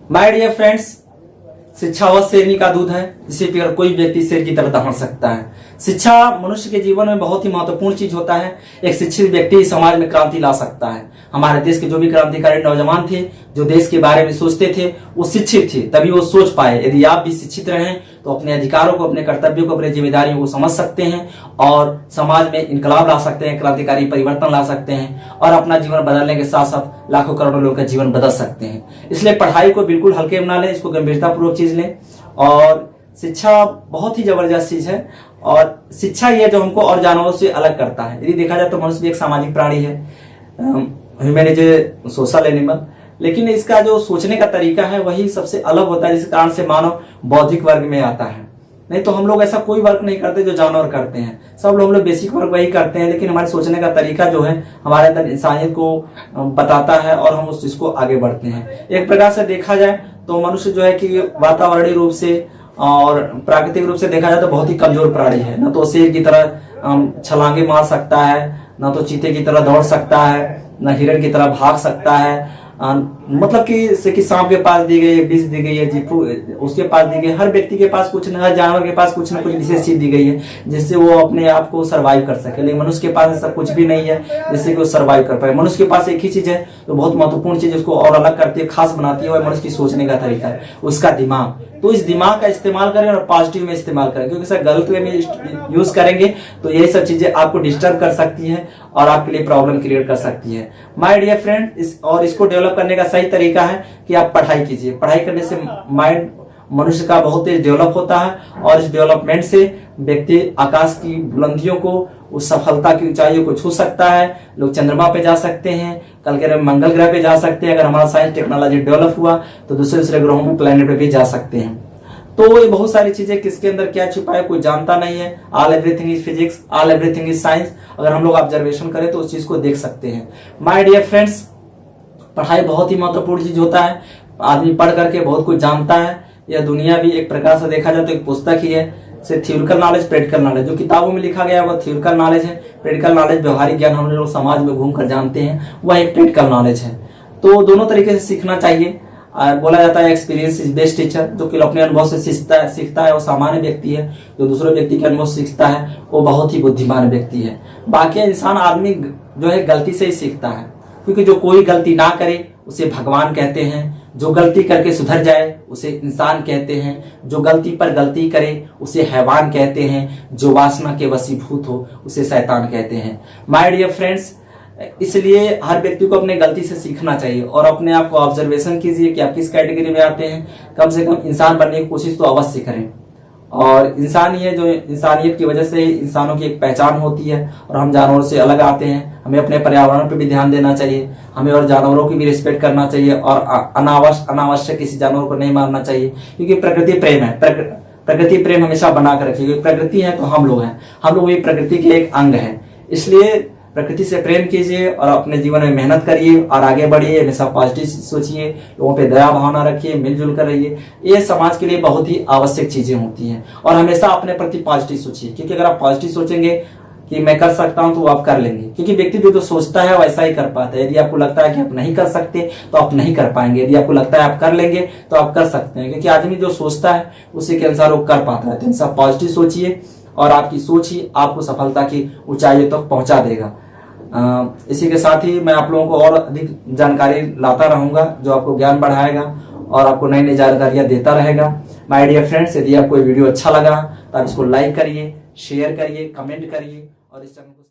My dear friends, शिक्षा वह शेरनी का दूध है जिसे पीकर कोई व्यक्ति शेर की तरह दौड़ सकता है। शिक्षा मनुष्य के जीवन में बहुत ही महत्वपूर्ण चीज होता है। एक शिक्षित व्यक्ति समाज में क्रांति ला सकता है। हमारे देश के जो भी क्रांतिकारी नौजवान थे, जो देश के बारे में सोचते थे, वो शिक्षित थे, तभी वो सोच पाए। यदि आप भी शिक्षित रहें तो अपने अधिकारों को, अपने कर्तव्यों को, अपनी जिम्मेदारियों को समझ सकते हैं और समाज में इनकलाब ला सकते हैं, क्रांतिकारी परिवर्तन ला सकते हैं और अपना जीवन बदलने के साथ साथ लाखों करोड़ों लोगों का जीवन बदल सकते हैं। इसलिए पढ़ाई को बिल्कुल हल्के में ना लें, इसको गंभीरतापूर्वक चीज लें। और शिक्षा बहुत ही जबरदस्त चीज है और शिक्षा ये जो हमको और जानवरों से अलग करता है। यदि देखा जाए तो मनुष्य भी एक सामाजिक प्राणी है, human is a social animal, लेकिन इसका जो सोचने का तरीका है वही सबसे अलग होता है, जिस कारण से मानव बौद्धिक वर्ग में आता है। नहीं तो हम लोग ऐसा कोई वर्क नहीं करते जो जानवर करते हैं, सब लोग बेसिक वर्क वही करते हैं, लेकिन हमारे सोचने का तरीका जो है हमारे अंदर इंसानियत को बताता है और हम उस चीज को आगे बढ़ते हैं। एक प्रकार से देखा जाए तो मनुष्य जो है कि वातावरणीय रूप से और प्राकृतिक रूप से देखा जाए तो बहुत ही कमजोर प्राणी है। न तो शेर की तरह छलांगे मार सकता है, न तो चीते की तरह दौड़ सकता है, न हिरण की तरह भाग सकता है। मतलब कि सांप के पास दी गई है, विष दी गई है, जीपू उसके पास दी गई है। हर व्यक्ति के पास कुछ न, हर जानवर के पास कुछ न कुछ विशेष चीज दी गई है जिससे वो अपने आप को सर्वाइव कर सके। लेकिन मनुष्य के पास ऐसा कुछ भी नहीं है जिससे कि वो सर्वाइव कर पाए। मनुष्य के पास एक ही चीज है जो बहुत महत्वपूर्ण चीज उसको और अलग करती है, खास बनाती है, और मनुष्य की सोचने का तरीका है, उसका दिमाग। तो इस दिमाग का इस्तेमाल करें और पॉजिटिव में इस्तेमाल करें, क्योंकि सर गलत वे में यूज करेंगे तो यही सब चीजें आपको डिस्टर्ब कर सकती है और आपके लिए प्रॉब्लम क्रिएट कर सकती है। माय डियर फ्रेंड, इसको डेवलप करने का सही तरीका है कि आप पढ़ाई कीजिए। पढ़ाई करने से माइंड मनुष्य का बहुत तेज डेवलप होता है और इस डेवलपमेंट से व्यक्ति आकाश की बुलंदियों को, उस सफलता की ऊंचाइयों को छू सकता है। लोग चंद्रमा पे जा सकते हैं, कल के मंगल ग्रह पे जा सकते हैं। अगर हमारा साइंस टेक्नोलॉजी डेवलप हुआ तो दूसरे ग्रहों में, प्लेनेट पे भी जा सकते हैं। तो ये बहुत सारी चीजें, किसके अंदर क्या छुपा है कोई जानता नहीं है। All everything is physics, all everything is science. अगर हम लोग ऑब्जर्वेशन करें तो उस चीज को देख सकते हैं। माय डियर फ्रेंड्स, पढ़ाई बहुत ही महत्वपूर्ण चीज होता है। आदमी पढ़ करके बहुत कुछ जानता है। यह दुनिया भी एक प्रकार से देखा जाए तो एक पुस्तक ही है। से थ्योरिकल नॉलेज, प्रैक्टिकल नॉलेज। जो किताबों में लिखा गया है वह थ्योरिकल नॉलेज है। प्रैक्टिकल नॉलेज व्यवहारिक ज्ञान हम लोग समाज में घूमकर जानते हैं, वह एक प्रैक्टिकल नॉलेज है। तो दोनों तरीके से सीखना चाहिए। बोला जाता है एक्सपीरियंस इज बेस्ट टीचर। जो कि अपने अनुभव से सीखता है वो सामान्य व्यक्ति है। जो दूसरे व्यक्ति के अनुभव से सीखता है वो बहुत ही बुद्धिमान व्यक्ति है। बाकी इंसान, आदमी जो है गलती से ही सीखता है, क्योंकि जो कोई गलती ना करे उसे भगवान कहते हैं। जो गलती करके सुधर जाए उसे इंसान कहते हैं। जो गलती पर गलती करे उसे हैवान कहते हैं। जो वासना के वशीभूत हो उसे शैतान कहते हैं। माय डियर फ्रेंड्स, इसलिए हर व्यक्ति को अपने गलती से सीखना चाहिए और अपने आप को ऑब्जर्वेशन कीजिए कि आप किस कैटेगरी में आते हैं। कम से कम इंसान बनने की कोशिश तो अवश्य करें। और इंसान ही है जो, इंसानियत की वजह से इंसानों की एक पहचान होती है और हम जानवरों से अलग आते हैं। हमें अपने पर्यावरण पर भी ध्यान देना चाहिए। हमें और जानवरों की भी रिस्पेक्ट करना चाहिए और अनावश्यक किसी जानवर को नहीं मारना चाहिए, क्योंकि प्रकृति प्रेम है। प्रकृति प्रेम हमेशा बना कर रखिए। प्रकृति है तो हम लोग हैं, हम लोग भी प्रकृति के एक अंग हैं। इसलिए प्रकृति से प्रेम कीजिए और अपने जीवन में मेहनत करिए और आगे बढ़िए। हमेशा पॉजिटिव सोचिए, लोगों पे दया भावना रखिए, मिलजुल कर रहिए। ये समाज के लिए बहुत ही आवश्यक चीजें होती हैं। और हमेशा अपने प्रति पॉजिटिव सोचिए, क्योंकि अगर आप पॉजिटिव सोचेंगे कि मैं कर सकता हूं तो आप कर लेंगे, क्योंकि व्यक्ति जो सोचता है वैसा ही कर पाता है। यदि आपको लगता है कि आप नहीं कर सकते तो आप नहीं कर पाएंगे। यदि आपको लगता है आप कर लेंगे तो आप कर सकते हैं, क्योंकि आदमी जो सोचता है उसी के अनुसार वो कर पाता है। तो हमेशा पॉजिटिव सोचिए और आपकी सोच ही आपको सफलता की ऊंचाइयों तक पहुंचा देगा। इसी के साथ ही मैं आप लोगों को और अधिक जानकारी लाता रहूंगा जो आपको ज्ञान बढ़ाएगा और आपको नई नई जानकारियां देता रहेगा। माय डियर फ्रेंड्स, यदि आपको वीडियो अच्छा लगा तो आप इसको लाइक करिए, शेयर करिए, कमेंट करिए और इस चैनल को